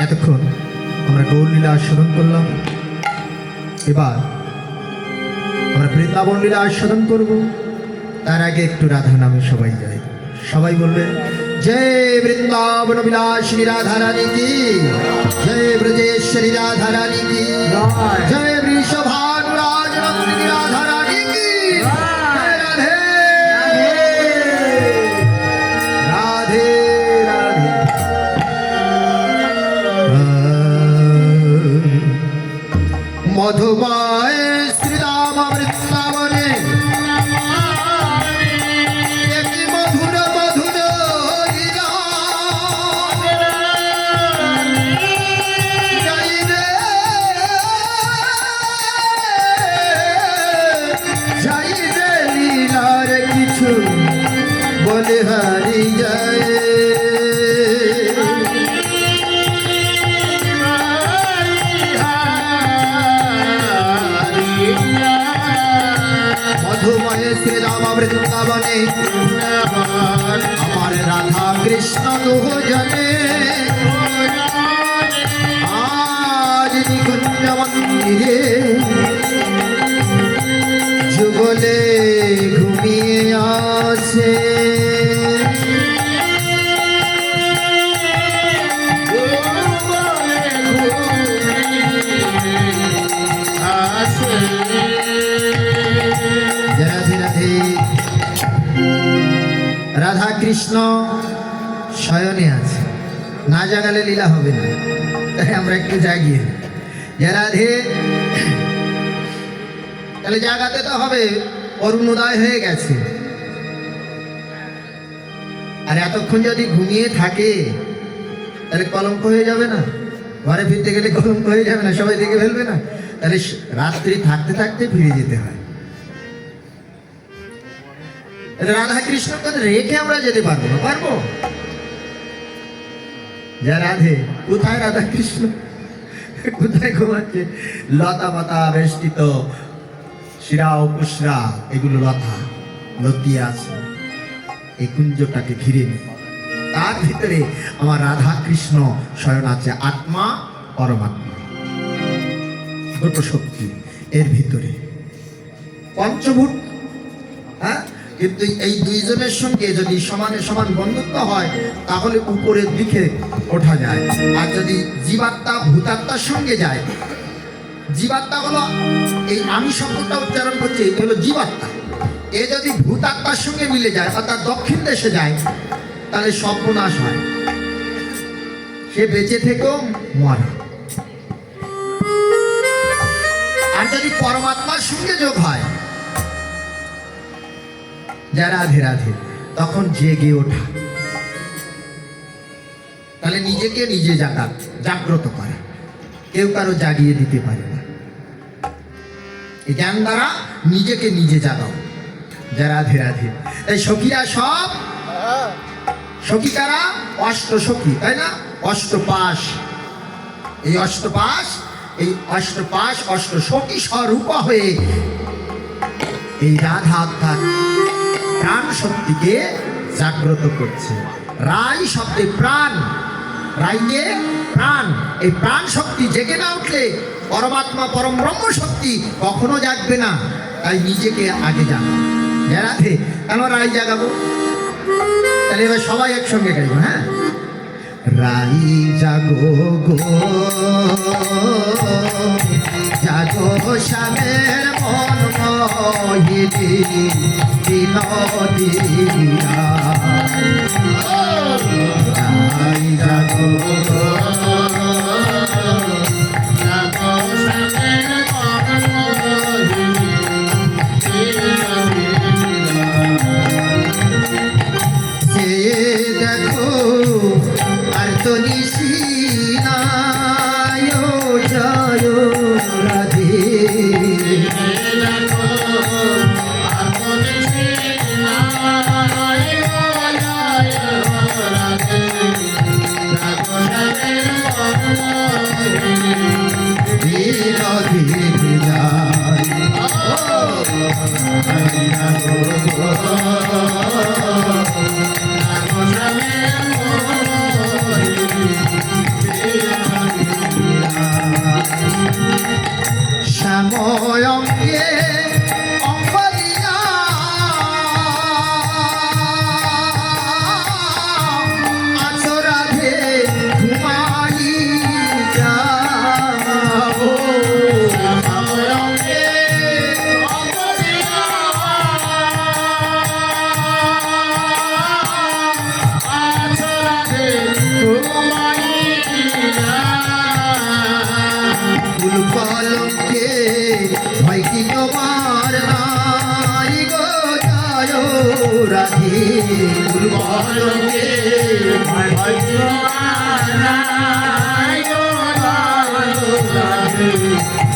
এতক্ষণ আমরা গৌরলীলা আস্বাদন করলাম, এবার আমরা বৃন্দাবন লীলা আস্বাদন করব। তার আগে একটু রাধা নামে সবাই যাই, সবাই বলবে জয় বৃন্দাবন বিলাসিনী রাধা রানী কি জয়, ব্রজেশ্বরী রাধা রানী কি জয়, বৃষভানুরাজ নন্দিনী রাধা রানী কি জয়। রাধে রাধে রাধে মধুময় শ্রীরাম বৃন্দাবনে একটি মধুর মধুর লীলা। যাই রে লীলার কিছু বলে হারি যায়। মধুময় শ্রীরাম বৃন্দাবনে আমার রাধা কৃষ্ণ দুজনে আজ নিকুঞ্জ মন্দিরে যুগলে ঘুমিয়ে আছে। রাধা কৃষ্ণ শয়নে আছে, না জাগালে লীলা হবে না, তাই আমরা একটু জাগিয়ে রাধে। তাহলে জাগাতে তো হবে, অরুণোদয় হয়ে গেছে। আর এতক্ষণ যদি ঘুমিয়ে থাকে তাহলে কলঙ্ক হয়ে যাবে না, ঘরে ফিরতে গেলে কলঙ্ক হয়ে যাবে না, সবাই দেখে ফেলবে না। তাহলে রাত্রি থাকতে থাকতে ফিরে যেতে হয়। রাধা কৃষ্ণ কথা রেখে আমরা যেতে পারবো না, পারবো? যা রাধে, কোথায় রাধা কৃষ্ণ, কোথায় ঘুমাচ্ছে? লতা পাতা বেষ্টিত শিরা ও কুশরা, এগুলো লতা লতিয়ে আছে, এই কুঞ্জটাকে ঘিরে নিয়ে তার ভিতরে আমার রাধা কৃষ্ণ শয়ন আছে। আত্মা পরমাত্মা দুটো শক্তি এর ভিতরে, পঞ্চভূত। হ্যাঁ, কিন্তু এই দুইজনের সঙ্গে যদি সমানে সমান বন্ধুত্ব হয় তাহলে উপরের দিকে ওঠা যায়। আর যদি জীবাত্মা ভূতাত্মার সঙ্গে যায়, জীবাত্মা হলো এই আমি শব্দটা উচ্চারণ করছি, এটা হলো জীবাত্মা। এ যদি ভূতাত্মার সঙ্গে মিলে যায় অর্থাৎ দক্ষিণ দেশে যায় তাহলে সর্বনাশ হয়, সে বেঁচে থেকেও মরে। আর যদি পরমাত্মার সঙ্গে যোগ হয়, যারা রাধে রাধে, তখন জেগে ওঠা, তাহলে নিজেকে নিজে জাগ্রত করে, কেউ কারো জাগিয়ে দিতে পারে না। এই জ্ঞান দ্বারা নিজেকে নিজে জাগাও, যারা রাধে রাধে। এই সখীরা সব সখী কারা? অষ্ট সখী, তাই না? অষ্টপাশ, এই অষ্টপাশ, অষ্ট সখী স্বরূপা হয়ে এই রাধা অর্থাৎ প্রাণ শক্তিকে জাগ্রত করছে। রাই শব্দে প্রাণ, রাইয়ে প্রাণ। এই প্রাণ শক্তি জেগে না উঠলে পরমাত্মা পরম ব্রহ্ম শক্তি কখনো জাগবে না। তাই নিজেকে আগে জাগাও। রাধে, কেন রাই জাগাবো? তাহলে এবার সবাই একসঙ্গে গাইব। হ্যাঁ, রাই জাগো গো জাগো শ্যামের মন মোহিনী বিনোদিয়া রাই জাগো গো জাগো শ্যামের মন মোহিনী সে দেখো আর তো নিশিনায় জয় রাধে শ্যাময়ঙ্গে অম্বলিয়া আছো রাধে ঘুমাই যাও শ্যাময়ঙ্গে অম্বলিয়া আছো রাধে ঘুমাই ফুল কলমকে ভয় কি তোমার নাই গো জয় রাধে ফুল কলমকে ভয় কি তোমার নাই গো জয় রাধে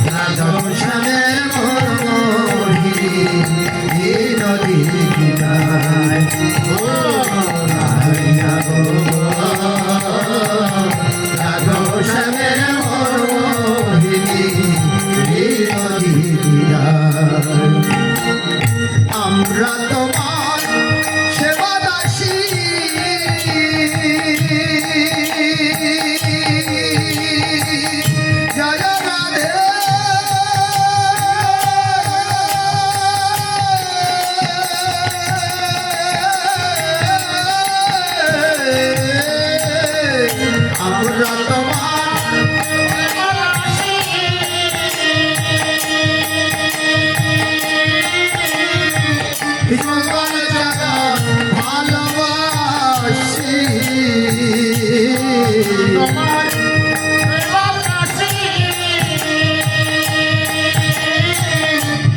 রাধা শ্যামের মন মোহিনী নদী কিনায় ও রাধা গো রাধা শ্যামের মন আমরা তোমার সেবা দাসী জয় রাধে আমরা তোমার জগৎ জগৎ ভালোবাসি তোমার ভালোবাসি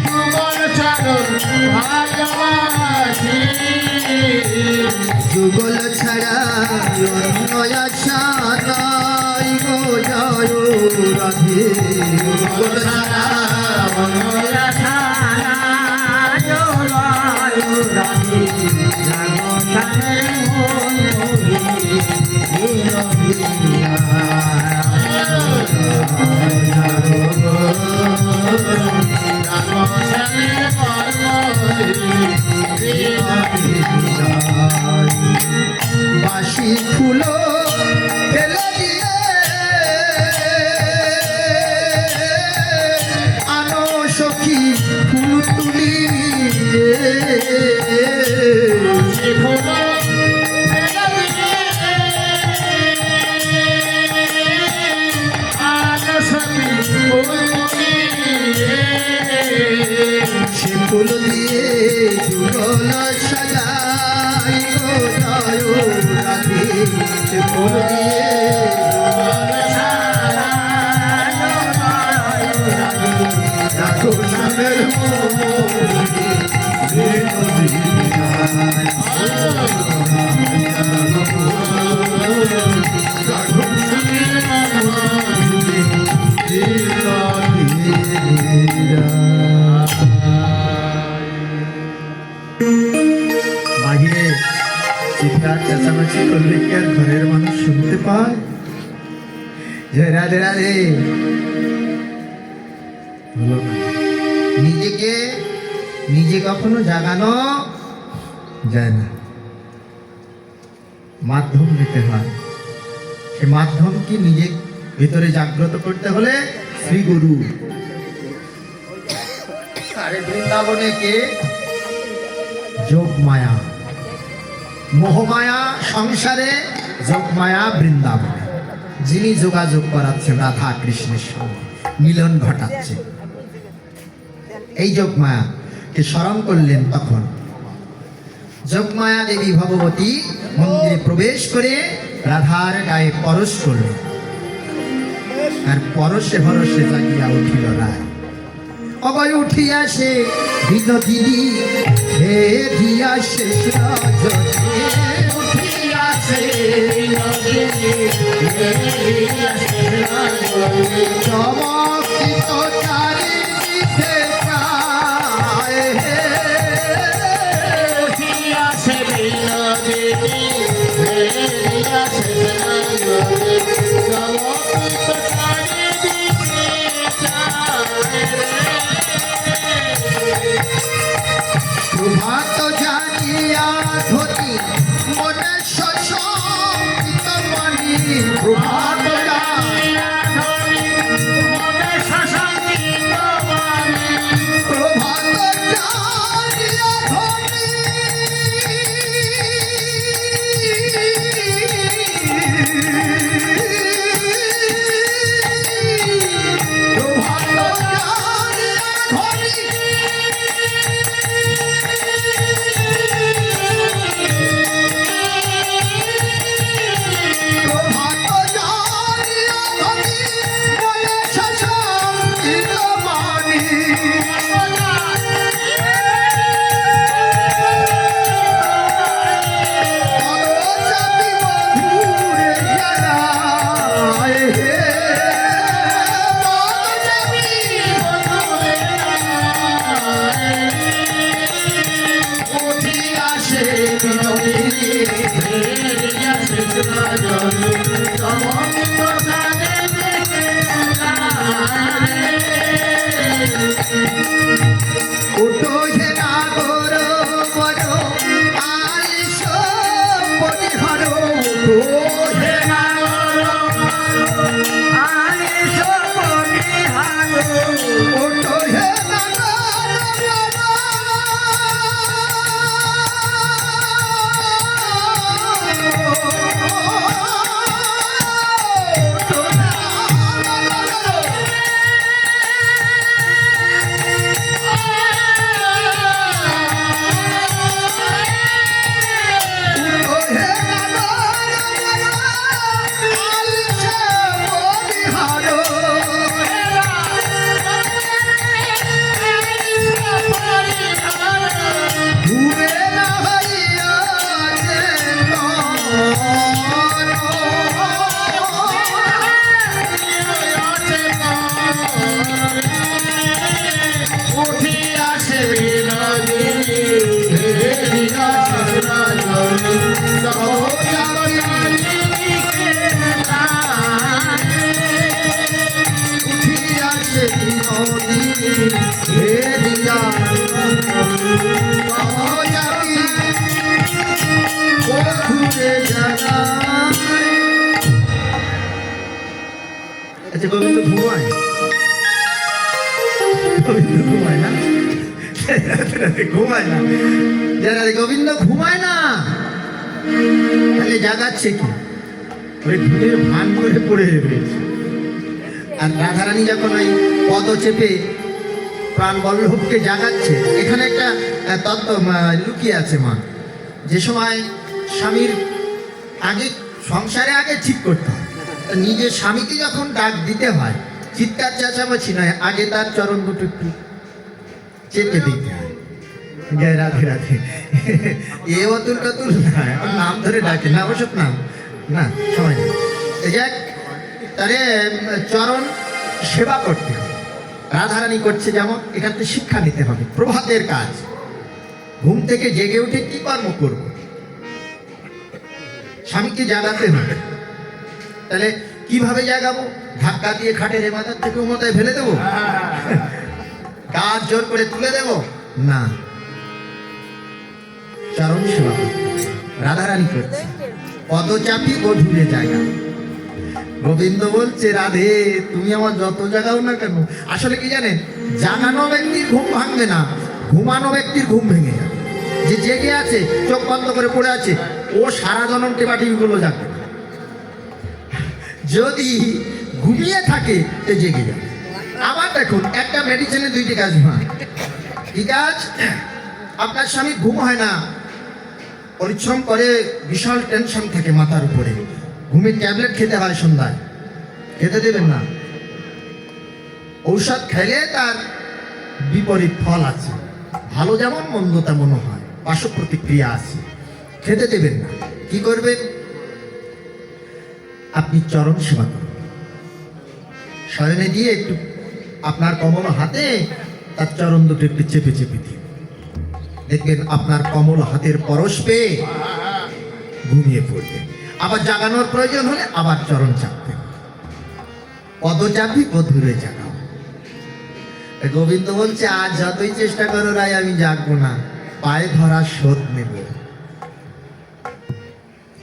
যুগল জগৎ ভালোবাসি যুগল ছাড়া অন্য আশা নাই গো জয় রাধে যুগল ছাড়া অন্য আশা রাধে জাগো শ্যামের মন মোহিনী জাগো শ্যামের মন মোহিনী বাঁশি ফুলো ফেলে দিয়ে আনো সখী ফুল তুলি সে ফুল দিয়ে যুগল সাজাই গো জয় রাধে সে ফুল দিয়ে যুগল সাজাই রাধো শ্যামের বাহিরে চিৎকার চেঁচামেচি করলে কি আর ঘরের মানুষ শুনতে পায়? যে রাধে রাধে হলো না। নিজেকে নিজে কখনো জাগানো যায় না, মাধ্যম দিতে হয়। সে মাধ্যম কি নিজে ভিতরে জাগ্রত করতে হলে শ্রী গুরু। আরে বৃন্দাবনে কে? যোগ মায়া, মোহমায়া সংসারে যোগমায়া বৃন্দাবনে, যিনি যোগাযোগ করাচ্ছেন রাধা কৃষ্ণের সঙ্গে, মিলন ঘটাচ্ছে। এই যোগমায়াকে স্মরণ করলেন। তখন যোগমায়া দেবী ভগবতী মন্দিরে প্রবেশ করে রাধার গায়ে পরশ করলেন, আর পরশে ভরসে জাগিয়া উঠিল রায়। অবয় উঠিয়াছে বিনোদিনী, হে দিয়া শেষ রজনী, উঠিয়াছে বিনোদিনী, হে দিয়া শেষ রজনী, চমকিত চারিদিকে চায়, উঠিয়াছে বিনোদিনী, হে দিয়া শেষ রজনী, চমকিত চারিদিকে চায়। প্রভাত জানিয়া ধরি মনে শশঙ্কিত মণি, প্রভাত জানিয়া ধরি মনে শশঙ্কিত মণি, প্রভাত জানিয়া ধরি আচ্ছা, গোবিন্দ ঘুমায়? গোবিন্দ ঘুমায় না, ঘুমায় না, যারা গোবিন্দ ঘুমায় না, তাহলে জাগাচ্ছে কি? ওই ঘুমের ভান করে পড়ে রয়েছে। আর রাধারানী যখন ওই পদ চেপে প্রাণ বল্লভকে জাগাচ্ছে, এখানে একটা তত্ত্ব লুকিয়ে আছে মা। যে সময় স্বামীর আগে সংসারে আগে ঠিক করতে হয়, নিজের স্বামীকে যখন ডাক দিতে হয়, চিৎকার চেঁচামেচি নয়, আগে তার চরণ দুটো একটু চেপে দিতে হয়। জয় রাধে রাধে। এ অতুল টতুল নয়, ওর নাম ধরে ডাকে না, ওসব নাম না, সময় নেই। যাক, তারে চরণ সেবা করতে হবে। রাধারানী করছে যেমন, এখান থেকে শিক্ষা নিতে হবে। প্রভাতের কাজ, ঘুম থেকে জেগে উঠে কি কর্ম করব? স্বামীকে জাগাতে হবে। তাহলে কিভাবে জাগাবো? ধাক্কা দিয়ে খাটের এ মাথার থেকে মাথায় ফেলে দেবো? কাজ জোর করে তুলে দেবো না, চরণ সেবা রাধারানী করছে। পদচাপি গধুরে জায়গা। গোবিন্দ বলছে, রাধে তুমি আমার যত জাগাও না কেন, আসলে কি জানেন, জাগানো ব্যক্তির ঘুম ভাঙবে না, ঘুমানো ব্যক্তির ঘুম ভেঙে যাবে। যে জেগে আছে, চোখ বন্ধ করে পড়ে আছে, ও সারা জনম টেপাটিপি গুলো যাবে। যদি ঘুমিয়ে থাকে তো জেগে যাবে। আবার দেখুন, একটা মেডিসিনে দুইটি কাজ হয়। কি কাজ? আপনার স্বামী ঘুম হয় না, পরিশ্রম করে, বিশাল টেনশন থাকে মাথার উপরে, ঘুমের ট্যাবলেট খেতে হয় সন্ধ্যায়, খেতে দেবেন না। ঔষধ খেলে তার বিপরীত ফল আছে, ভালো যেমন মন্দ তেমনও হয়, পার্শ্ব প্রতিক্রিয়া আছে, খেতে দেবেন না। কি করবেন? আপনি চরণ সেবা করুন, শয়নে দিয়ে একটু আপনার কমল হাতে তার চরণ দুটো একটু চেপে চেপে দিন, দেখবেন আপনার কমল হাতের পরশ পেয়ে ঘুমিয়ে পড়বে। আবার জাগানোর প্রয়োজন হলে আবার চরণ চাপবেন, পদচাপি বধুরে জাগাও। গোবিন্দ বলছে, আজ যতই চেষ্টা করো রাই আমি জাগবো না, পায়ে ধরা শোধ নেব।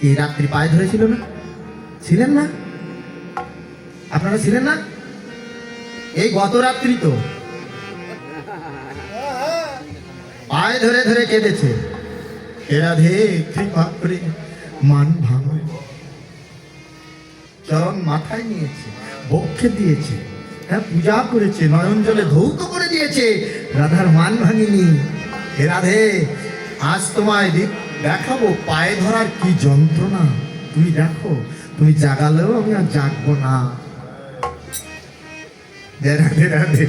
এই রাত্রি পায়ে ধরেছিল না? ছিলেন না? আপনারা ছিলেন না? এই গত রাত্রি তো পায়ে ধরে ধরে কেঁদেছে, রাধে কৃপা করে মান ভাঙো। চরণ মাথায় নিয়েছে, বক্ষে দিয়েছে, হ্যাঁ পূজা করেছে, নয়ন জলে ধৌত করে দিয়েছে, রাধার মান ভাঙিনি। হে রাধে, আজ তোমায় দেখাবো পায়ে ধরার কি যন্ত্রণা, তুমি দেখো, তুমি জাগালেও আমি আর জাগবো না। রাধে রাধে,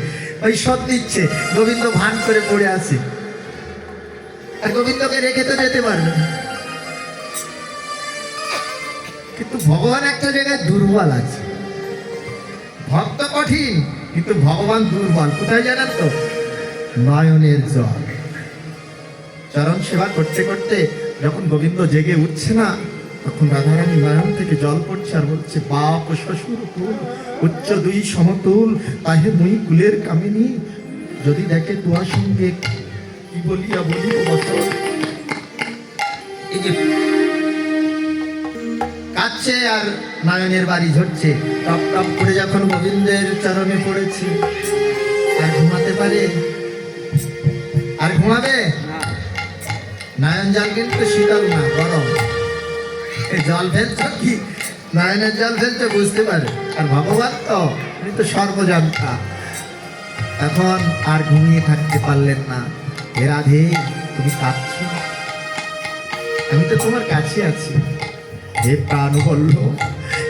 ওই সব দিচ্ছে, গোবিন্দ ভান করে পড়ে আছে, আর গোবিন্দকে রেখে তো যেতে পারবে না। কিন্তু ভগবান একটা জায়গায় দুর্বল আছে, ভক্ত কঠিন কিন্তু ভগবান দুর্বল। কোথায় জানেন তো? নয়নের জল। চরণ সেবা করতে করতে যখন গোবিন্দ জেগে উঠছে না, তখন রাধারানী নয়ন থেকে জল পড়ছে আর বলছে, বাপ শ্বশুর কুল উচ্চ দুই সমতুল, তাহে মুই কুলের কামিনী, যদি দেখে তোমার সঙ্গে কি বলিয়া বলিব বচন। এই যে কাঁদছে আর নয়নের বাড়ি ঝরছে, টপ টপ করে যখন গোবিন্দের চরণে পড়েছে, আর ঘুমাতে পারে? আর ঘুমাবে? নয়ন জল কিন্তু শীতল না, গরম। জল ফেলছ কি, নয়নের জল ফেলছ বুঝতে পারে, আর ভগবান তো উনি তো সর্বজান্তা। এখন আর ঘুমিয়ে থাকতে পারলেন না। হে রাধে, তুমি কাঁদছ, আমি তো তোমার কাছে আছি। হে প্রাণ বলল,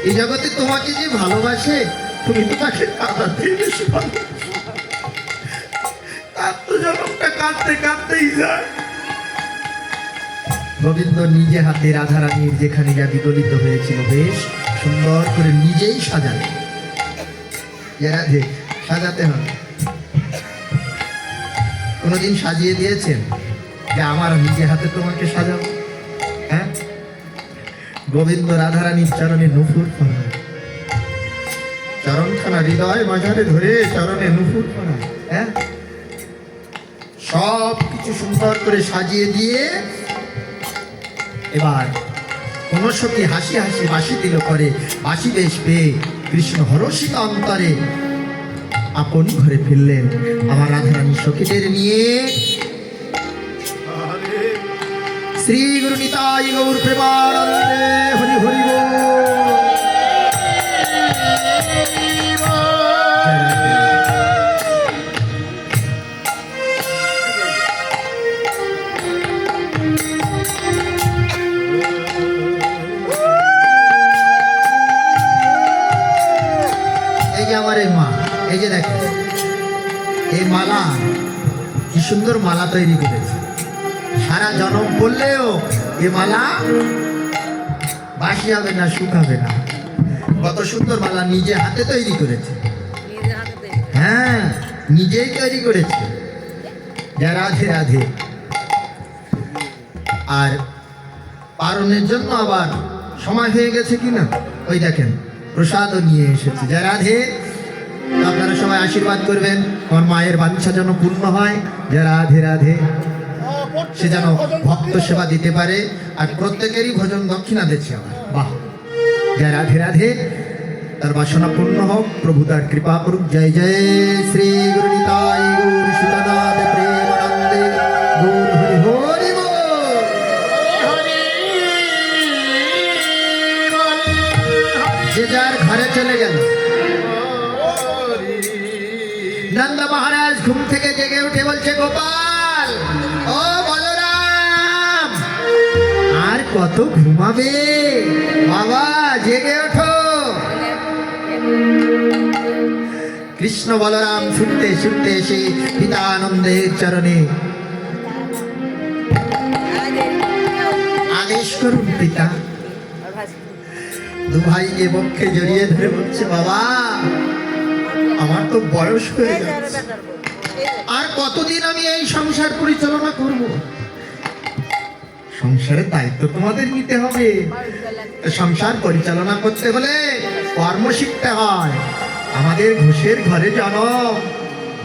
এই জগতে তোমাকে যে ভালোবাসে, তুমি তো তাকে কাঁদাতে বেশি ভালোবাসো। তার তো জনমটা কাঁদতে কাঁদতেই যায়। গোবিন্দ নিজে হাতে রাধারানীর যেখানে যা বিগলিত হয়েছিল বেশ সুন্দর করে নিজেই সাজালেন। রাধে, সাজাতে হবে। কোনোদিন সাজিয়ে দিয়েছেন যে আমার নিজে হাতে তোমাকে সাজাবো? হ্যাঁ, গোবিন্দ রাধারানীর চরণে নুপুর ফোড়ায়, চরণখানা হৃদয় মাঝারে ধরে চরণে নুপুর ফোড়ায়, হ্যাঁ, সব কিছু সুন্দর করে সাজিয়ে দিয়ে এবার কোন সখী হাসি হাসি বাসি দিল করে, বাসি বেশ পেয়ে কৃষ্ণ হরষিত অন্তরে আপন ঘরে ফিরলেন আমার রাধারানী সখীদের নিয়ে। শ্রী গুরু নিতাই গৌর প্রেমানন্দে হরি হরি বল। এই যে আমার এই মা, এই যে দেখো এই মালা, কি সুন্দর মালা তৈরি করেছে। সারা জনম বললেও এ মালা বাসি হবে না, শুকাবে না। কত সুন্দর মালা নিজে হাতে তৈরি করেছে, হ্যাঁ নিজেই তৈরি করেছে। যা রাধে রাধে। আর পারণের জন্য আবার সময় হয়ে গেছে কিনা, ওই দেখেন প্রসাদও নিয়ে এসেছে। যা রাধে। আপনারা সবাই আশীর্বাদ করবেন, আমার মায়ের বাঞ্ছা যেন পূর্ণ হয়। যা রাধে রাধে। সে যেন ভক্ত সেবা দিতে পারে, আর প্রত্যেকেরই ভোজন দক্ষিণা দিচ্ছে আমার। বাহ, জয় রাধে রাধে। তার বাসনা পূর্ণ হোক, প্রভু তার কৃপা করুক। জয় জয় শ্রী গুরু নিতাই গৌর সুদানাথ প্রেমানন্দে গৌর হরি হরি বল। যে যার ঘরে নন্দ মহারাজ ঘুম থেকে জেগে উঠে বলছে, গোপাল, ও বলরাম, আর কত ঘুমাবে বাবা, জেগে ওঠো। কৃষ্ণ বলরাম ছুটতে ছুটতে এসে পিতা আনন্দের চরণে আদেশ করুন পিতা। দু ভাইকে বক্ষে জড়িয়ে ধরে বলছে, বাবা, আমার তো বয়স হয়ে যাচ্ছে, আর কতদিন আমি এই সংসার পরিচালনা করব? সংসারের দায়িত্ব তোমাদের নিতে হবে। সংসার পরিচালনা করতে হলে কর্ম শিখতে হয়। আমাদের ঘোষের ঘরে জন্ম,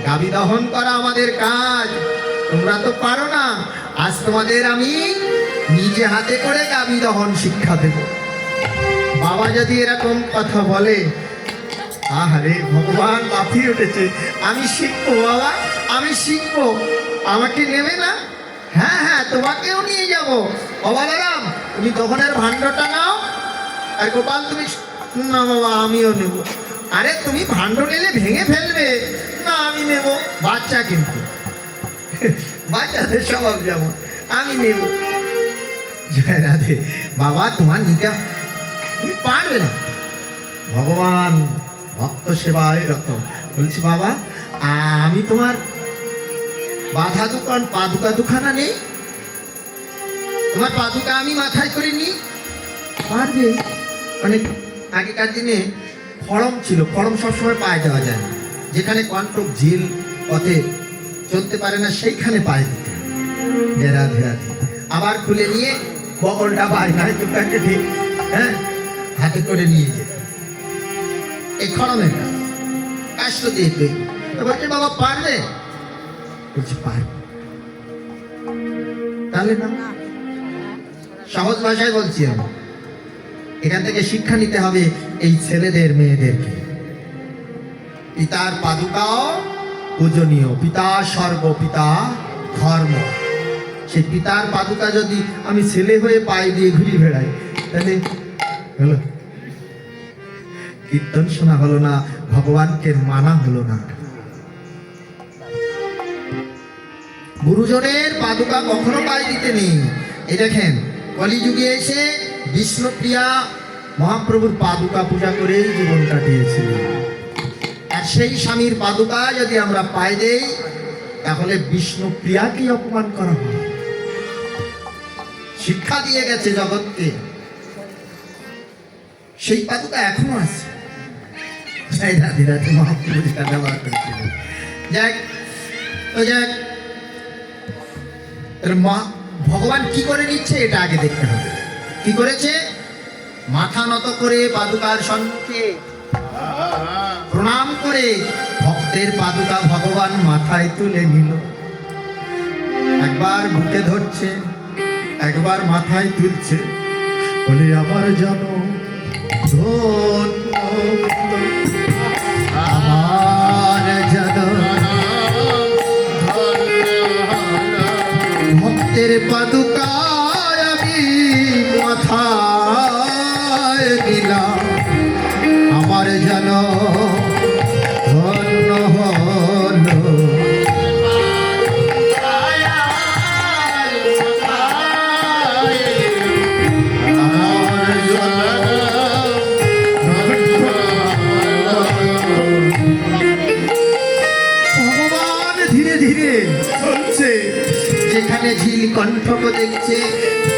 গাভী দহন করা আমাদের কাজ। তোমরা তো পারো না, আজ তোমাদের আমি নিজে হাতে করে গাভী দহন শিক্ষা দেব। বাবা যদি এরকম কথা বলে, আহারে ভগবান লাফিয়ে উঠেছে, আমি শিখবো বাবা, আমি শিখবো, আমাকে নেবে না? হ্যাঁ হ্যাঁ, তোমাকেও নিয়ে যাবো। বলরাম, তুমি দহনের ভাণ্ডটা নাও, আর গোপাল তুমি। না বাবা, আমিও নেব। আরে তুমি ভাণ্ড নিলে ভেঙে ফেলবে। না, আমি নেব। বাচ্চা কিন্তু, বাচ্চাদের স্বভাব যেমন, আমি নেব। জয় রাধে। বাবা, তোমার নিতে তুমি পারবে না। ভগবান ভক্ত সেবায় রত বলছি, বাবা, আমি তোমার বাধা দোকান পাদুকা দুখানা নেই, তোমার পাদুকা আমি মাথায় করে নিই। পারবে। অনেক আগেকার দিনে খড়ম ছিল, খড়ম সবসময় পায়ে দেওয়া যায় না, যেখানে কন্টক ঝিল পথে চলতে পারে না সেইখানে পায়ে দিতে। রাধে রাধে। আবার খুলে নিয়ে বগলটা বায়নায় দোকানকে ঠিক, হ্যাঁ, হাতে করে নিয়ে যেত। এই খড়মের কাজ, কাষ্ট দিয়ে তৈরি। বলছে, বাবা পারবে? বলছে, পারবে। তাহলে না, সহজ ভাষায় বলছি আমি, এখান থেকে শিক্ষা নিতে হবে এই ছেলেদের মেয়েদেরকে। পিতার পাদুকাও পূজনীয়, পিতা স্বর্গ, পিতা ধর্ম। সেই পিতার পাদুকা যদি আমি ছেলে হয়ে পায়ে দিয়ে ঘুরি বেড়াই, তাহলে হলো কীর্তন শোনা হলো না, ভগবানকে মানা হলো না। গুরুজনের পাদুকা কখনো পায়ে দিতে নেই। এই দেখেন, কলিযুগে এসে বিষ্ণুপ্রিয়া মহাপ্রভুর পাদুকা পূজা করেই জীবন কাটিয়েছিলেন। আর সেই স্বামীর পাদুকা যদি আমরা পায়ে দেই, তাহলে বিষ্ণুপ্রিয়াকে অপমান করা হয়। শিক্ষা দিয়ে গেছে জগৎকে, সেই পাদুকা এখনো আছে। রাধে রাধে। মহাপ্রভু যেটা ব্যবহার করেছিলেন। যাক, তো যাক, ভগবান কি করে নিচ্ছে এটা আগে দেখতে হবে। কি করেছে? মাথা নত করে পাদুকার সম্মুখে প্রণাম করে ভক্তের পাদুকা ভগবান মাথায় তুলে নিল। একবার বুকে ধরছে, একবার মাথায় তুলছে, বলে, আমার যেন আমার যেন ভক্তের পাদুকায় আমি মাথায় দিলাম, আমার যেন ধন্য হলো। ভগবান ধীরে ধীরে চলছে, যেখানে ঝিল কণ্ঠক দেখছে,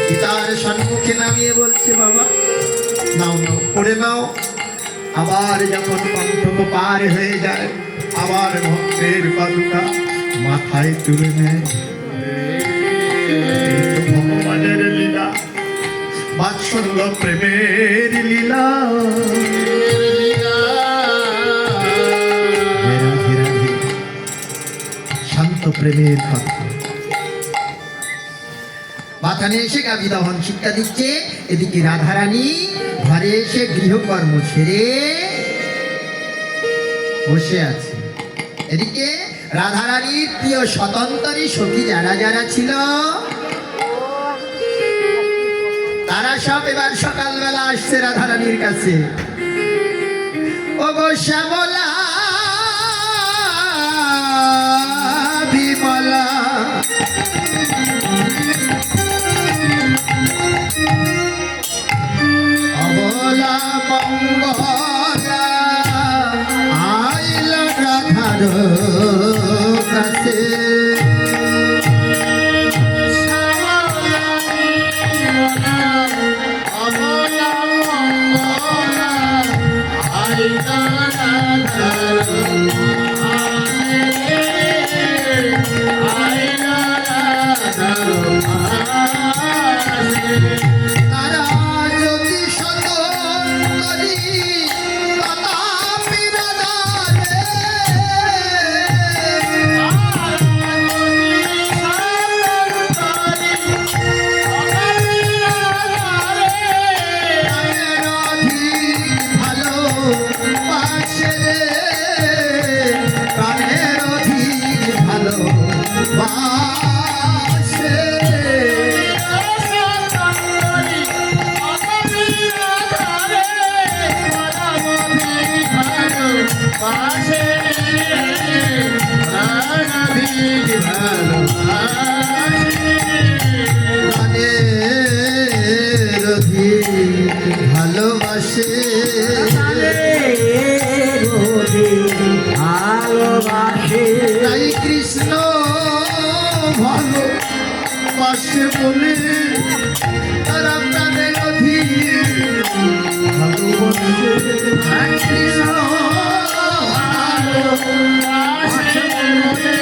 পিতার সম্মুখে নামিয়ে বলছে, বাবা নাও নাও, পড়ে নাও। আবার যখন কণ্ঠক পার হয়ে যায়, আবার ভক্তের পাদুকা মাথায় তুলে নেয়। ভগবানের লীলা, বাৎসল্য প্রেমের লীলা। শান্ত প্রেমের কথা। বাথানে এসে গাভী দহন শিক্ষা দিচ্ছে, এদিকে রাধারানী ঘরে এসে গৃহকর্ম ছেড়ে বসে আছে। এদিকে রাধারানীর প্রিয় স্বতন্ত্রী সখী যারা যারা ছিল, তারা সব এবার সকালবেলা আসছে রাধারানীর কাছে। ও গো শ্যামলা, অবলা মঙ্গলা আইল রাধার কাছে তারা যদি সতন করি তথাপি রাধারে প্রাণের অধিক ভালোবাসে রে, প্রাণের অধিক ভালোবাসে। প্রাণের অধিক ভালোবাসে। তাই কৃষ্ণ ভালোবাসে বলে তারা প্রাণের অধিক ভালোবাসে। কৃষ্ণ ভালোবাসে বলে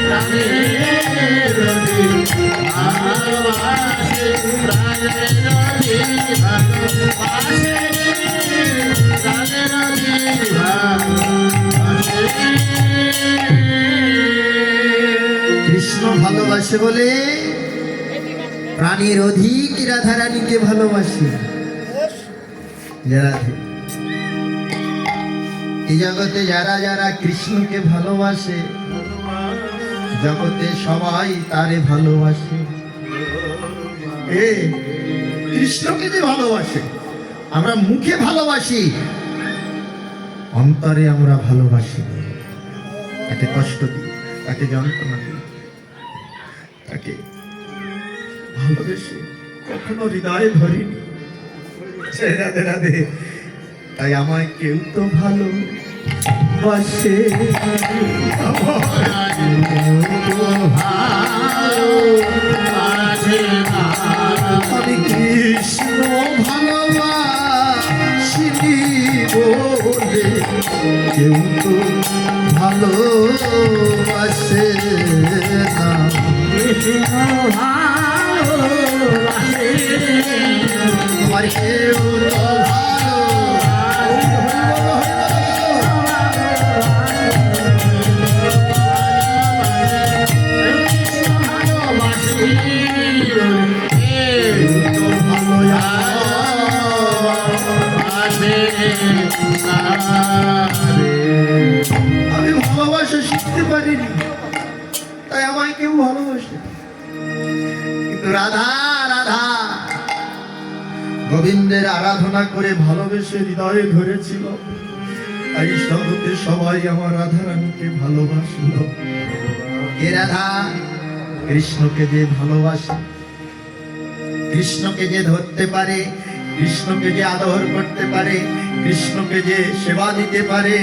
প্রাণের অধিক ভালোবাসে। প্রাণের অধিক ভালোবাসে, প্রাণের অধিক ভালোবাসে। কৃষ্ণ ভালোবাসে বলে প্রাণীর অধিক রাধারানীকে ভালোবাসে। রাধে, এই জগতে যারা যারা কৃষ্ণকে ভালোবাসে জগতে সবাই তারে ভালোবাসে। এ কৃষ্ণকে যে ভালোবাসে, আমরা মুখে ভালোবাসি, অন্তরে আমরা ভালোবাসি। তাকে কষ্ট দিই, তাকে যন্ত্রণা দিই, তাকে ভালোবেসে কখনো হৃদয়ে ধরিনি। রাধে রাধে। তাই আমায় কেউ তো ভালোবাসে, আমি কৃষ্ণ ভালোবাসিনি বলে কেউ তো ভালোবাসে না। আমার কেউ তো আমি ভালোবাসা শিখতে পারিনি, তাই আমায় কেউ ভালোবাসে। কিন্তু রাধা রাধা গোবিন্দের আরাধনা করে ভালোবেসে হৃদয়ে ধরেছিল, তাই জগতে সবাই আমার রাধা রানীকে ভালোবাসল। এ রাধা কৃষ্ণকে যে ভালোবাসে, কৃষ্ণকে যে ধরতে পারে, কৃষ্ণকে যে আদর করতে পারে, কৃষ্ণকে যে সেবা দিতে পারে,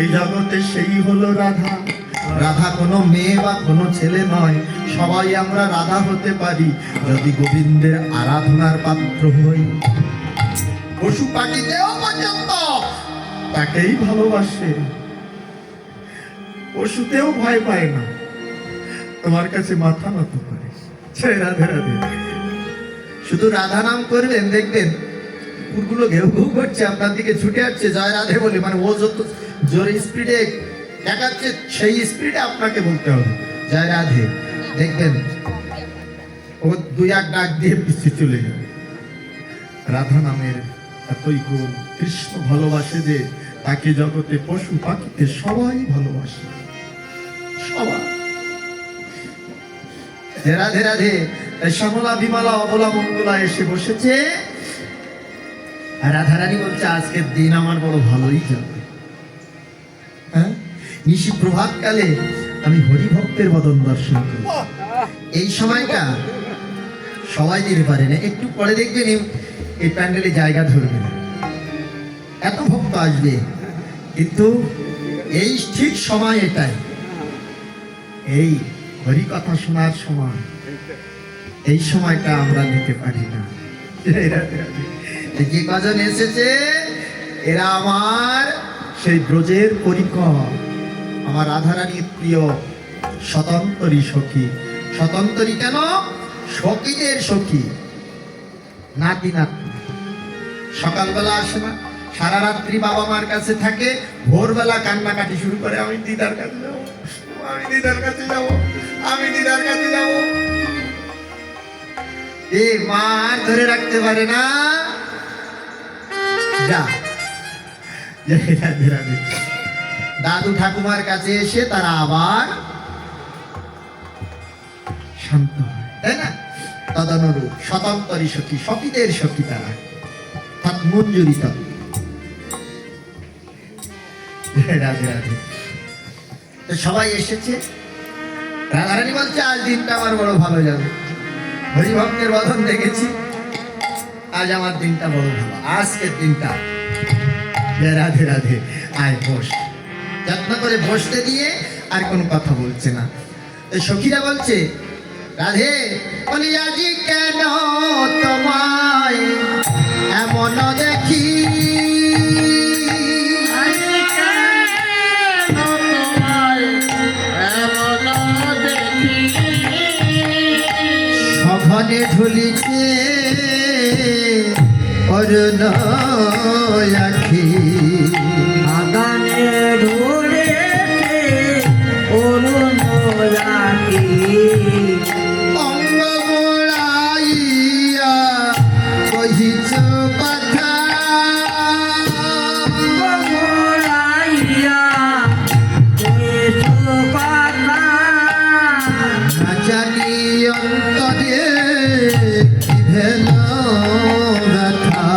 এই জগতে সেই হলো রাধা। রাধা কোনো মেয়ে বা কোনো ছেলে নয়, সবাই আমরা রাধা হতে পারি যদি গোবিন্দের আরাধনার পাত্র হই। পশু পাখিতেও পর্যন্ত তাকেই ভালোবাসে, পশুতেও ভয় পায় না, তোমার কাছে মাথা নত করে। রাধে রাধে। শুধু রাধা নাম করবেন, দেখবেন কুকুরগুলো ঘেউ ঘেউ করছে, আপনার দিকে ছুটে আসছে জয় রাধে বলে। মানে ও যত জোরে স্পিডে দেখাচ্ছে সেই স্পিডে আপনাকে বলতে হবে জয় রাধে। দেখবেন ও দুই এক ডাক দিয়ে পিছিয়ে চলে যাবে। রাধা নামের এতই গুণ। কৃষ্ণ ভালোবাসে যে তাকে জগতে পশু পাখিতে সবাই ভালোবাসে, সবাই। রাধে রাধে। শ্যামলা বিমলা অবলা মঙ্গলা এসে বসেছে, আর রাধারানী বলছে আজকের দিন আমার বড় ভালোই যাবে। হ্যাঁ, নিশি প্রভাত কালে আমি হরিভক্তের বদন দর্শন করি। এই সময়টা সবাই দিতে পারে না, একটু পরে দেখবেন এই প্যান্ডেলে জায়গা ধরবে না, এত ভক্ত আসবে। কিন্তু এই ঠিক সময় এটাই, এই হরি কথা শোনার সময়, এই সময়টা আমরা দিতে পারি না। যে কজন এসেছে এরা আমার সেই ব্রজের পরিকর, আমার রাধারানীর প্রিয় স্বতন্ত্রী সখী। স্বতন্ত্রী কেন? সখীদের সখী, নাতি নাতি। সকালবেলা আসে না, সারা রাত্রি বাবা মার কাছে থাকে, ভোরবেলা কান্নাকাটি শুরু করে, আমি দিদার কাছে যাবো, আমি দিদার কাছে যাবো, আমি দিদার কাছে যাবো। এ মার ধরে রাখতে পারে না, যা। দাদু ঠাকুমার কাছে এসে তারা আবার শান্ত হয়, তাই না? তদনুরূপ স্বতন্ত্রী সখী, সখীদের সখী তারা, মঞ্জুরি তত্ত্ব। রাধে রাধে। তো সবাই এসেছে, রাধারানী বলছে আজ দিনটা আমার বড় ভালো যাবে, হরিভক্তের বদন দেখেছি, আজ আমার দিনটা বড় ভালো, আজকের দিনটা। রাধে রাধে, আয় বস। যত্ন করে বসতে দিয়ে আর কোনো কথা বলছে না। সখীরা বলছে, রাধে বলি আজি কেন তোমায় এমন দেখি, সঘনে ঝুলিছে অরুণ আখি, আগানে ঢুলেছে অরুণ আখি, অঙ্গ গোড়াইয়া কহিছ কথা, গোড়াইয়া কইছ কথা, না জানি অন্তরে কি ভেল ব্যথা,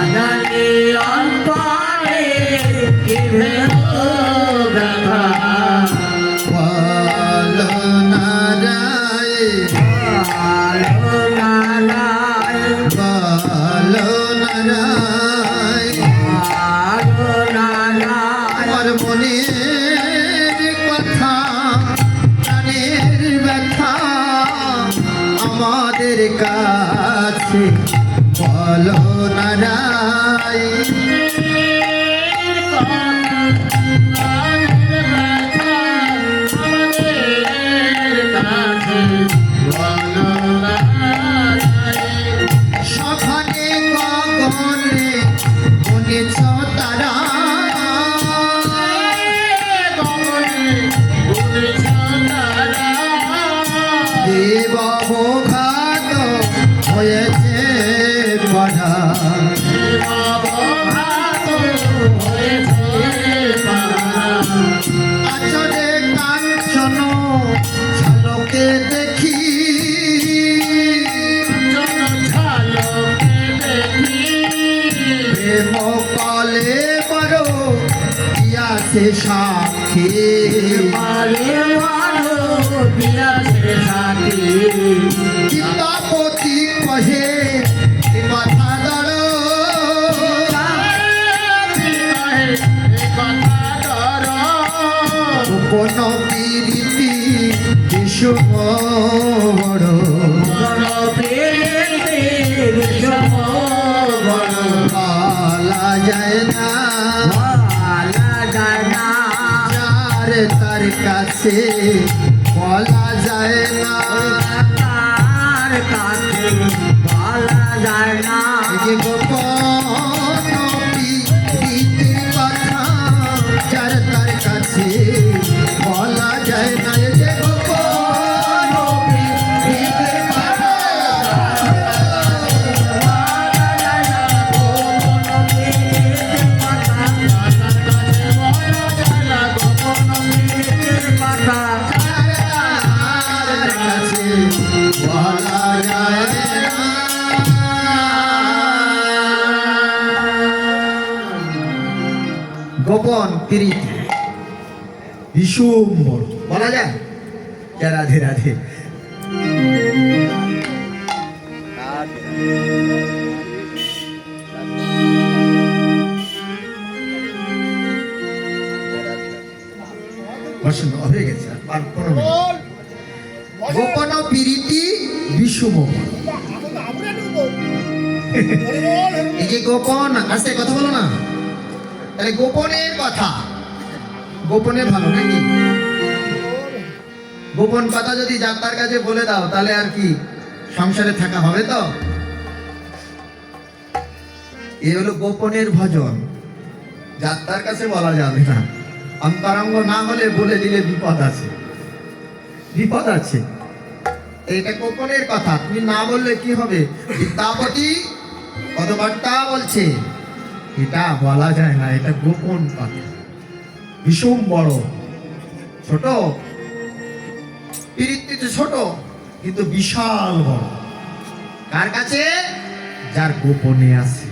আগানে অন্তরে কি ভেল ব্যথা, বল নারায় আলো নারায়, বল নারায়, আলো নারায়, আমার মনের কথা, প্রাণের ব্যথা আমাদের কাছে বলো নারায়। সখানে গগনে বনেছ তারা, দেব অবঘাত হয়েছে পড়া, আচরে কাঞ্চন ঝলকে দেখি, প্রেম কলে বড় ইয়াছে সাক্ষী, গীতাপতি কহে এ কথা দর, কোন প্রীতি বিষম বড়, বলা যায় না যার তার কাছে, বলা যায় না এই যে গোপন প্রীতির কথা যার তার কাছে বলা যায় না, এই যে গোপন প্রীতির কথা যার কাছে বলা যায় না। গোপন প্রীতি বিষুম বড়, বলা যায়। রাধে রাধে। বসন্ত হয়ে গেছে আর 15 মিনিট। গোপন প্রীতি বিষম। এই যে গোপন আস্তে কথা বলো না, তাহলে গোপনের কথা, গোপনে ভালো নাকি? গোপন কথা যদি যাত্রার কাছে বলে দাও তাহলে আর কি সংসারে থাকা হবে? তো এ হলো গোপনের ভজন, যাত্রার কাছে বলা যাবে না। অন্তরঙ্গ না হলে বলে দিলে বিপদ আছে, বিপদ আছে। এটা গোপনের কথা, তুমি না বললে কি হবে? বিদ্যাপতি পদবার্তা বলছে এটা বলা যায় না, এটা গোপন কথা, ভীষণ বড়। ছোট প্রীতিতে ছোট কিন্তু বিশাল বড়। কার কাছে? যার গোপনে আছে,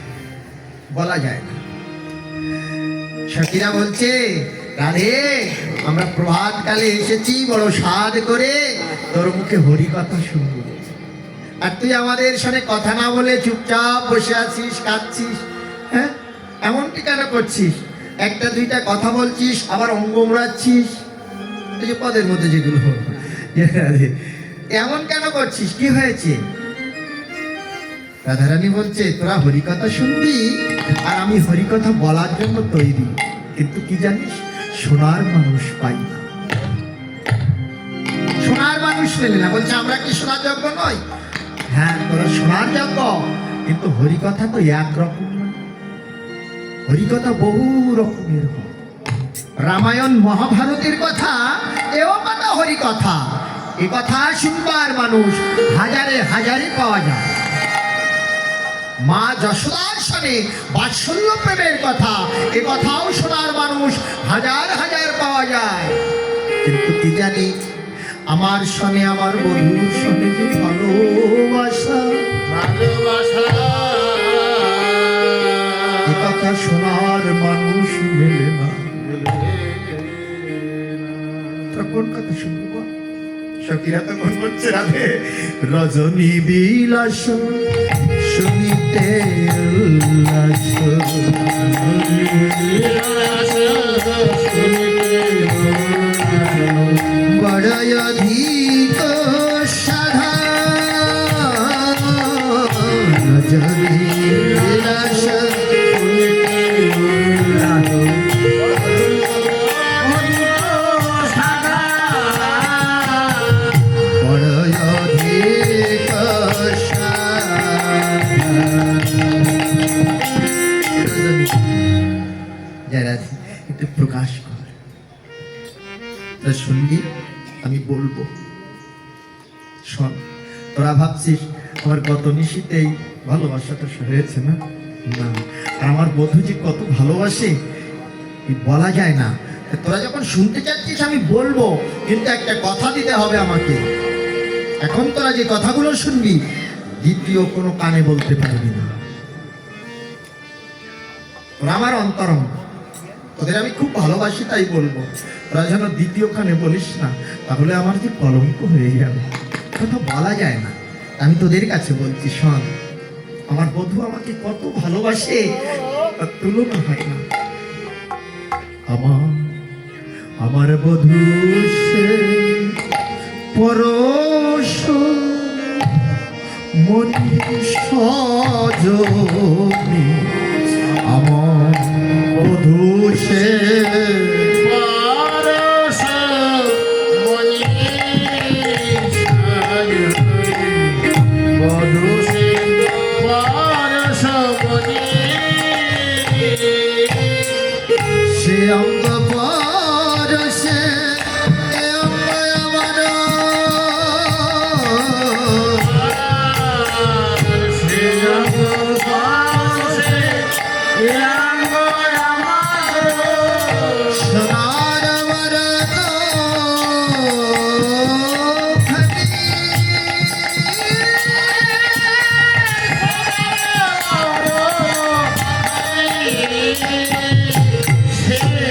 বলা যায় না। সখীরা বলছে রাধে আমরা প্রভাত কালে এসেছি বড় সাধ করে তোর মুখে হরি কথা শুনবো, আর তুই আমাদের সঙ্গে কথা না বলে চুপচাপ বসে আছিস, কাঁদছিস। হ্যাঁ, এমনটি কেন করছিস? একটা দুইটা কথা বলছিস আবার অঙ্গ উড়াচ্ছিস, এই যে পদের মধ্যে যেগুলো এমন কেন করছিস? কি হয়েছে? রাধারানী বলছে তোরা হরিকথা শুনবি আর আমি হরিকথা বলার জন্য তৈরি, কিন্তু কি জানিস শোনার মানুষ পাই না, শোনার মানুষ পেলে না। বলছে আমরা কি শোনার যোগ্য নই? হ্যাঁ তোরা শোনার যোগ্য, কিন্তু হরিকথা তো একরকম না, হরিকথা বহু রকমের হয়। রামায়ণ মহাভারতের কথা, এও কথা হরিকথা। এ কথা শুনবার মানুষ হাজারে হাজারে পাওয়া যায়। মা যশোদার সঙ্গে বাৎসল্য প্রেমের কথা, এ কথাও শোনার মানুষ হাজার হাজার পাওয়া যায়। কিন্তু কি জানি আমার সনে, আমার বধুর সনে যে ভালোবাসা, ভালোবাসা এ কথা শোনার মানুষ মেলে না। কোন কথা শুনবো? সখীরা তখন বলছে রাধে রজনী বিলাস শুনিতে উল্লাস, বড় অধিক সাধা রজনী বিলাস একটু প্রকাশ কর, শুনবি? আমি বলবো শোন। তোরা ভাবছিস আমার গত নিশীতেই ভালোবাসাটা হয়েছে না? না, আর আমার বধূ যে কত ভালোবাসে বলা যায় না। তোরা যখন শুনতে চাচ্ছিস আমি বলবো, কিন্তু একটা কথা দিতে হবে আমাকে। এখন তোরা যে কথাগুলো শুনবি দ্বিতীয় কোনো কানে বলতে পারবি না। তোরা আমার অন্তরঙ্গ, তোদের আমি খুব ভালোবাসি তাই বলবো। তোরা যেন দ্বিতীয় কানে বলিস না, তাহলে আমার যে কলঙ্ক হয়ে যাবে। কথা বলা যায় না, আমি তোদের কাছে বলছি শোন। আমার বধূ আমাকে কত ভালোবাসে, তার তুলনা হয় না। আমার বধূ সে পরশ মনি সজনী, আমার বধূ সে পরশ মনি বধূ সে পরশ মনি, সে অঙ্গ পরশে এ অঙ্গ আমার, সে অঙ্গ পরশে এ অঙ্গ আমার, সোনার আমার সে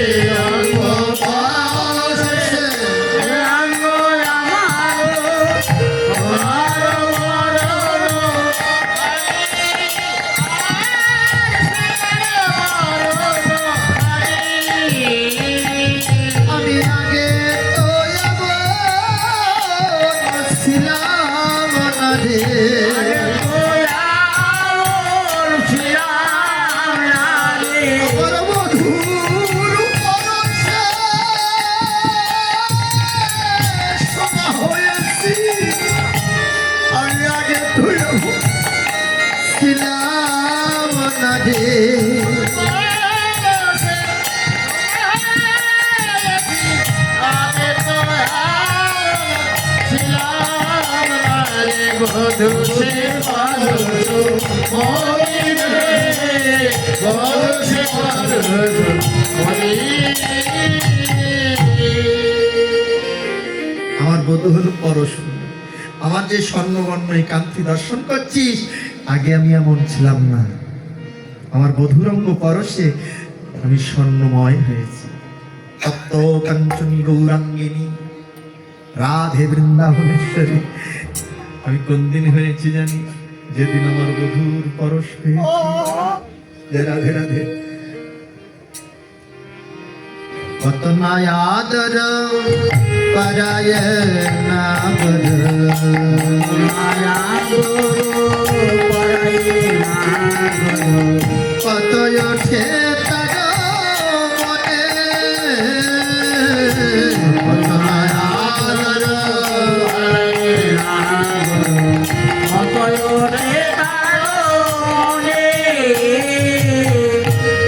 পরশে পরশ মনি রে পরশে পরশ মনি আমার বধূ হলো পরশ। আমার যে স্বর্ণবর্ণ এই কান্তি দর্শন করছিস, আগে আমি এমন ছিলাম না। আমার বধুরঙ্গ পরশে আমি স্বর্ণময় হয়েছি। তপ্ত কাঞ্চনী গৌরাঙ্গিনী রাধে বৃন্দাবনেশ্বরী। আমি কোন দিন হয়েছি জানি? যেদিন আমার বধুর পরশ হয়েছে। রাধে রাধে। কত মায়াদর পরায় নাগর, কত ওঠে তার মনে, কত মায়াদর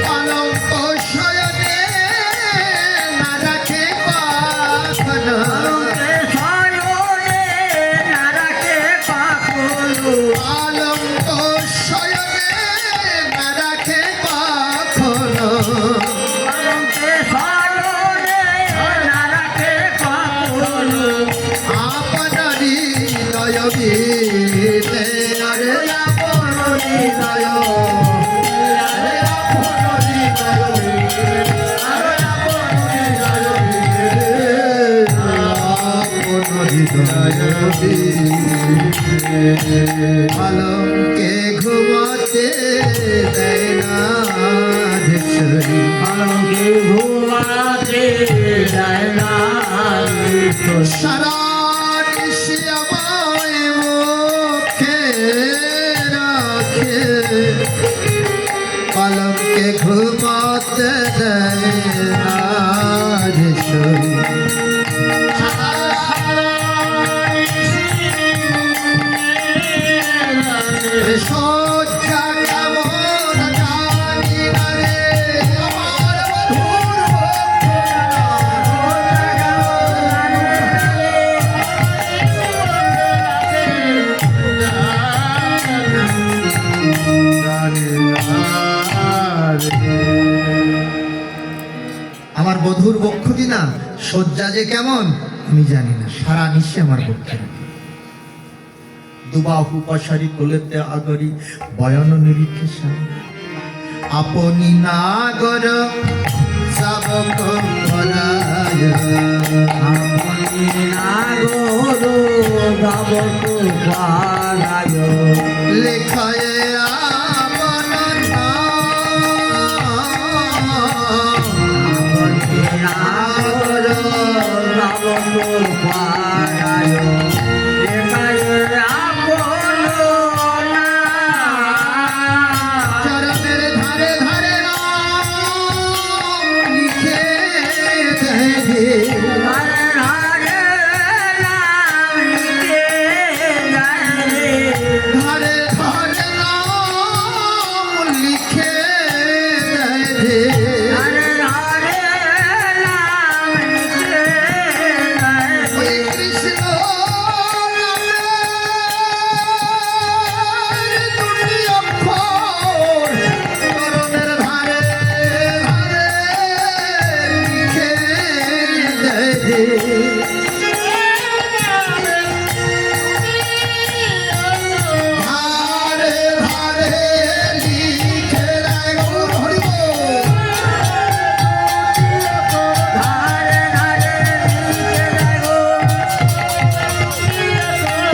কলঙ্ক শয়নে না রাখে কখনো, কলঙ্ক শয়নে না রাখে কখনো, আপনারি হৃদয় ভিতে, আরে আপন হৃদয়, আরে আপন হৃদয় ভিতে, আরে আপন হৃদয় ভিতে, আপন হৃদয় ভিতে। আলমকে ঘুমাতে দেয় না ধেছরি, সারা নিশি আমায় মুখে রাখে, পালকে ঘুমাতে দেয় না ধেছরি। সজ্জা কেমন জানি না রে, আমার বধূর আমার বধুর বক্ষটি না সজ্জা যে কেমন আমি জানি না, সারা নিশে আমার বক্ষে রাখে। দুবাহু পশারি কোলেতে আগরি বয়ন নিরিখে সাই, আপনি নাগর শাবক ভরায়, লেখায় আপন চরণের ধারে ধারে নাম লিখে দেয়, ধারে ধারে নাম লিখে দেয়, ওই কৃষ্ণ নামের দুটি অক্ষর চরণের ধারে ধারে লিখে দেয়। ধারে ধারে লিখে দেয় গৌর হরি বল।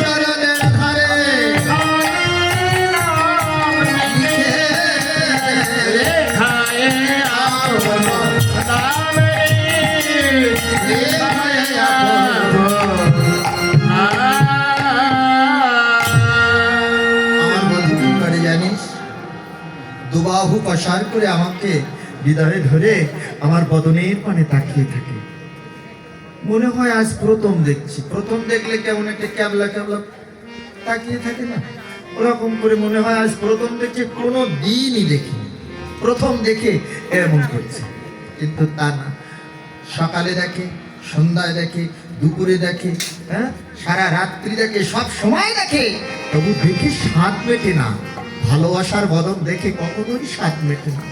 চরণের ধারে লিখে আমার বন্ধু কি করে জানিস? দুবাহু প্রসার করে আমাকে হৃদয়ে ধরে আমার বদনের পানে তাকিয়ে থাকে। মনে হয় আজ প্রথম দেখছি। প্রথম দেখলে কেমন একটা ক্যাবলা ক্যাবলা তাকিয়ে থাকে না, ওরকম করে মনে হয় আজ প্রথম দেখছি, কোনো দিনই দেখিনি। প্রথম দেখে এমন করছে, কিন্তু তা না। সকালে দেখে, সন্ধ্যায় দেখে, দুপুরে দেখে, হ্যাঁ, সারা রাত্রি দেখে, সব সময় দেখে, তবু দেখে স্বাদ মেটে না। ভালোবাসার বদন দেখে কখনোই স্বাদ মেটে না।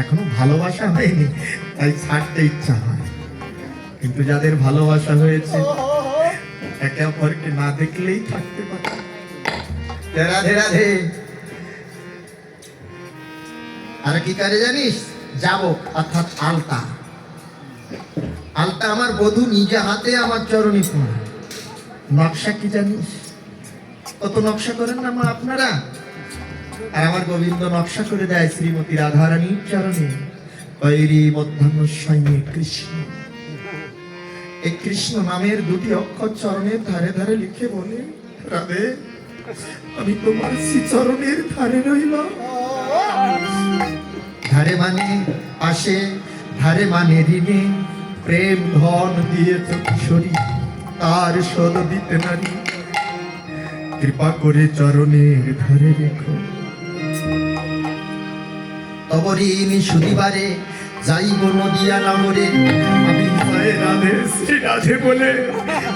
এখনো ভালোবাসা হয়নি, তাই ছাড়তে ইচ্ছা হয়। কিন্তু যাদের ভালোবাসা হয়েছে, একে অপরকে না দেখলেই থাকতে পারে। রাধে রাধে। আর কি করে জানিস? যাব, অর্থাৎ আলতা। আলতা আমার বধূ নিজে হাতে আমার চরণে পড়ে। নকশা কি জানিস? কত নকশা করেন না মা আপনারা? আর আমার গোবিন্দ নকশা করে দেয় শ্রীমতী রাধারানীর চরণে, কৈরি মধ্যাহ্ন স্বয়ং কৃষ্ণ। এই কৃষ্ণ নামের দুটি অক্ষর চরণের ধারে ধারে লিখে বলে, রাধে আমি তোমার শ্রীচরণের ধারে রইলাম। ধারে মানে আসে, ধারে মানে ঋণে, প্রেম ধন দিয়েছ কিশোরী, তার শোধ দিতে নারী, কৃপা করে চরণের ধারে রেখো। তব ঋণ শুনিবারে যাইব নদিয়া নগরে, আমি ভয়ে রাধে শ্রী রাধে বলে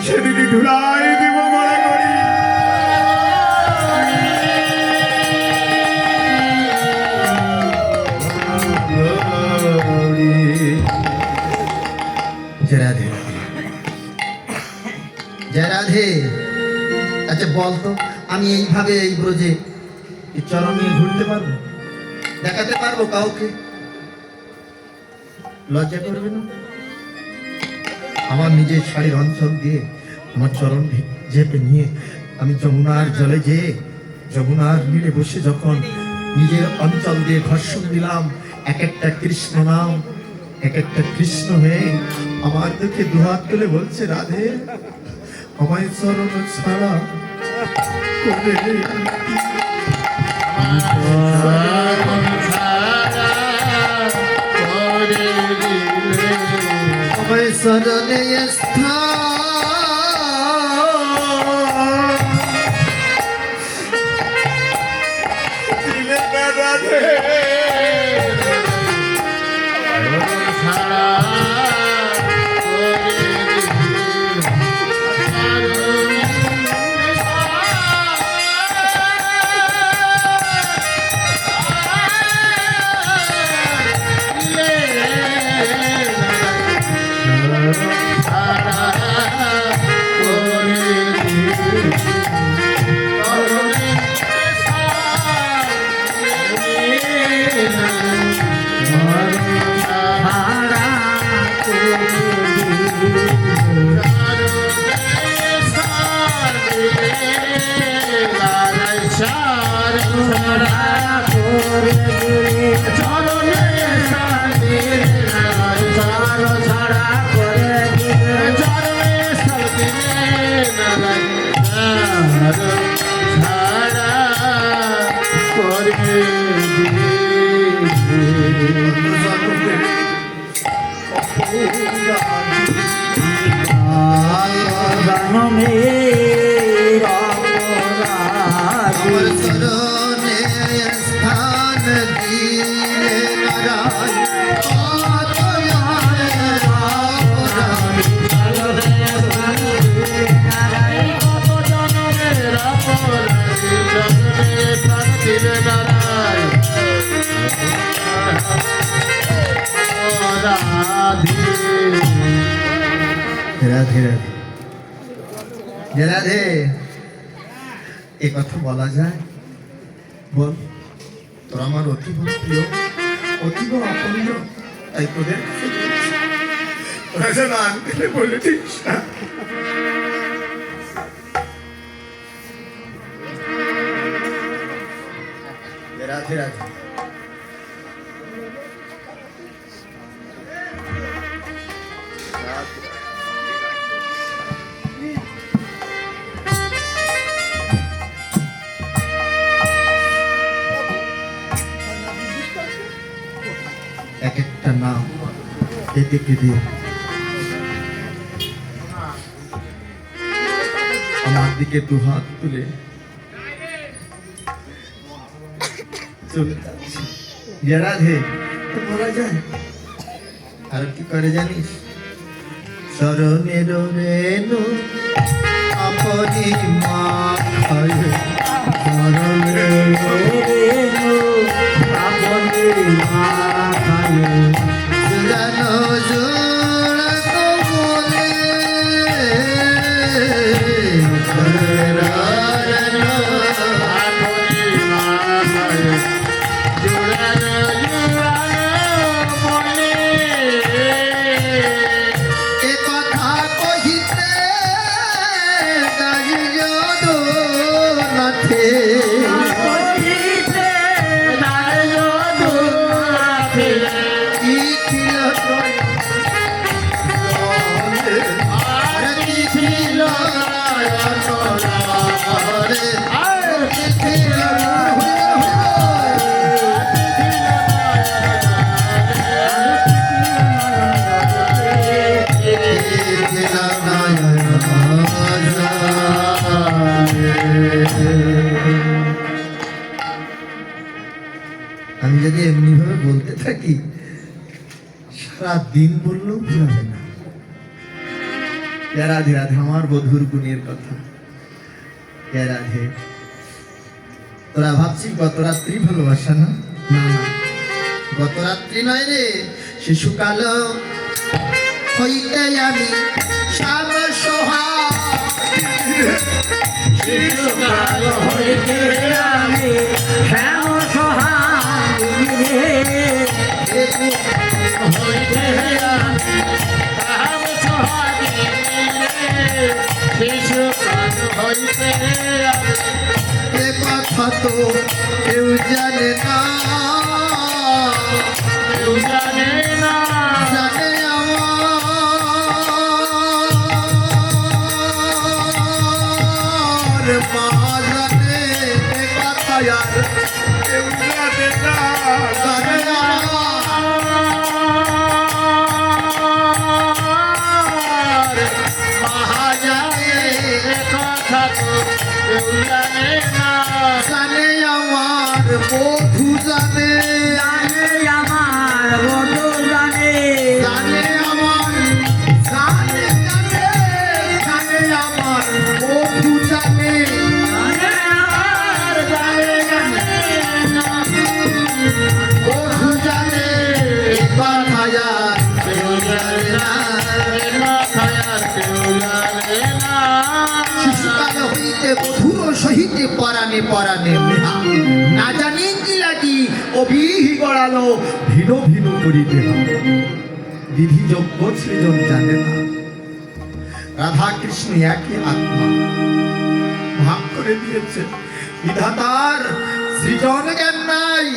সেদিন ধুলাই দিব মনে করি। জয় রাধে, জয় রাধে। আচ্ছা বলতো, আমি এইভাবে এই ব্রজে এই চরণ নিয়ে ঘুরতে পারবো, দেখাতে পারবো কাউকে? লজ্জা করবে না? আমার নিজের শাড়ির অঞ্চল দিয়ে আমার চরণ চেপে নিয়ে আমি যমুনার জলে যেয়ে যমুনার নীড়ে বসে যখন নিজের অঞ্চল দিয়ে ঘর্ষণ দিলাম, এক একটা কৃষ্ণ নাম, এক একটা কৃষ্ণ হয়ে আমার দিকে দুহাত তুলে বলছে, রাধে আমায় চরণ ছাড়া করে আমায় চরণে স্থান দিলে না রাধে। রাধে রাধে, জয় রাধে। এ কথা বলা যায়? বল, তোর আমার অতীব প্রিয়, অতীব আপন, তাই তোদের বলে দিস না। রাধে রাধে। এক একটা নাম কেটে কেটে আমার দিকে দুহাত তুলে চলে যাচ্ছে। রাধে তো বলা যায়। আর কি করে জানিস? শরণের রেণু আপনি মা খায় শরণের রেণু আপনি মা খায় জানো জোড়া কমলে শরণের রেণু আপনি মা খায় জোড়ানো জোড়ানো বলে এ কথা কহিতে দাঁড়িয়ে নাথে কি ছিল কি ছিল কি ছিল আমি যদি এমনি ভাবে বলতে থাকি সারা দিন বললেও ভুলাবে না। রাধে রাধে আমার বধুর গুণের কথা। রাধে তোরা ভাবছি গত রাত্রি ভালোবাসা না, না না গত রাত্রি নয় রে, শিশুকাল হইতে আমি শ্যাম শিশুকাল হইতে আমি শ্যাম সোহাগী হইতে আমি শ্যাম সোহাগী শিশুকাল হইতে আমি এ কথা তো কেউ জানে না, কেউ জানে না জানে আমার মা জানে এ কথা আর কেউ জানে না, জানে আমার মহাজানে কথা তো কেউ জানে না জানে আমার বধূ জানে, জানে আমার বধূ জানে, জানে আমার জানে জানে জানে আমার বধূ জানে, জানে আমার জানে জানে না বধূ জানে এ কথা আর কেউ জানে না এ কথা আর কেউ জানে না শিশুকাল হইতে বধূর সহিতে পরাণে পরাণে মেহা না জানি কি লাগি অবিহি গড়ালো ভিন্ন ভিন্ন করিতে হবে বিধি যোগ্য সৃজন জানে না। রাধা কৃষ্ণ একই আত্মা ভাগ করে দিয়েছে বিধাতার সৃজন জ্ঞান নাই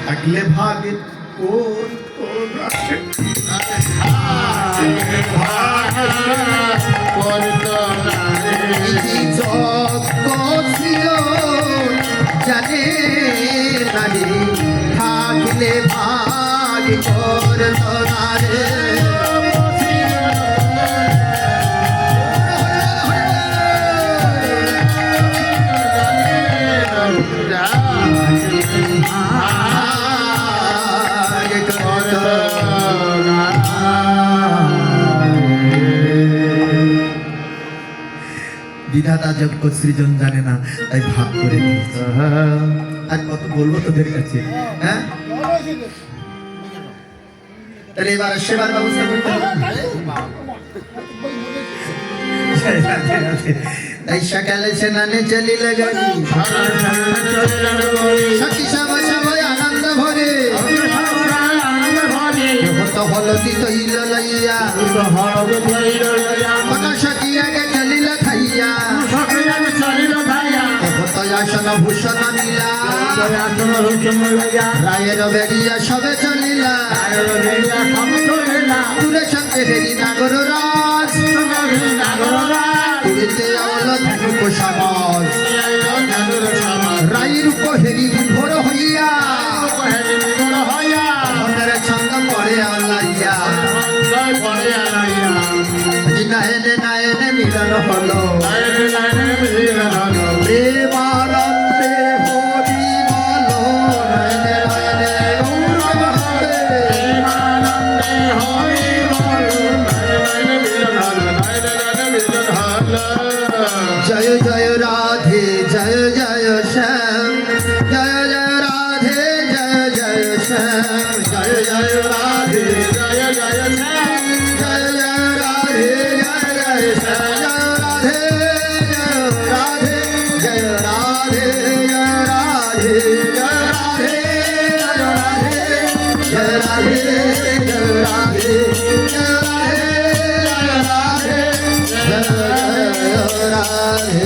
থাকলে ভাগে কোন কোন আছে। বিধি যোগ্য ছিল জানে নাহি থাকলে ভাগ করত না রে। ভাগ করত না। বিধাতা যোগ্য সৃজন জানে না তাই ভাগ করে দিয়েছে। আর কত বলবো তোদের কাছে, হ্যাঁ তাহলে এবার সেবার ব্যবস্থা করতে হবে। রাধে রাধে। তাই সকালে স্নানে চলিল গাড়ি সখী সব সবাই আনন্দ ভরে হত হলদি তৈল লইয়া মন সখী আগে চলিল খাইয়া হত আসন ভূষণ নীলা রায়ের বেড়িয়া সবে চলিলা দূরে সঙ্গে হেরি নাগর রাজ পুরীতে আমল ধনুক সমাজ রায়ের উপহেরি বিভোর হইয়া মনের ছন্দ পড়ে আলাইয়া নায়নে নায়নে মিলন হলো প্রেমানন্দে হরি বলো নায়নে নায়নে গৌরব হবে রাধে জয় জয় শ্যাম জয় জয় রাধে জয় জয় শ্যাম জয় রাধে জয় রাধে জয় রাধে জয় রাধে জয় রাধে জয় রাধে জয় রাধে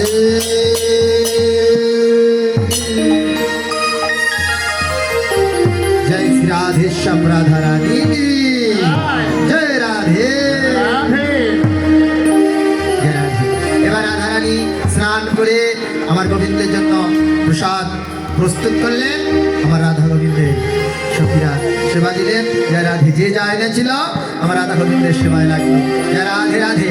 जय श्री राधे श्याम राधा रानी की जय राधे রাধে জয় রাধে। এবার রাধা রানী স্নান করে আমার গোবিন্দের জন্য প্রসাদ প্রস্তুত করলেন। আমার রাধা গোবিন্দের সখীরা সেবা দিলেন। জয় রাধে। যে যা এনেছিল আমার রাধা গোবিন্দের সেবায় লাগলো। জয় রাধে রাধে।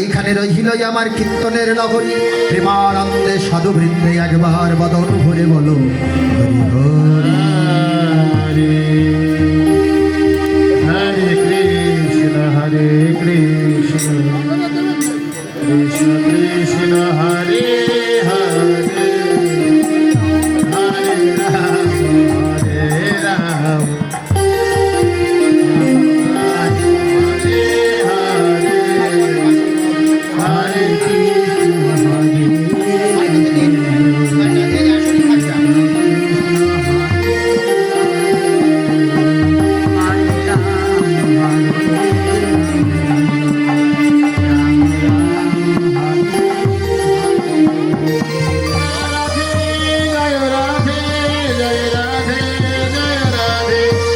এইখানে রহিল আমার কীর্তনের নগরী, প্রেমানন্দে সাধুবৃন্দে একবার বদন ভরে বলো হরি হরি। হরি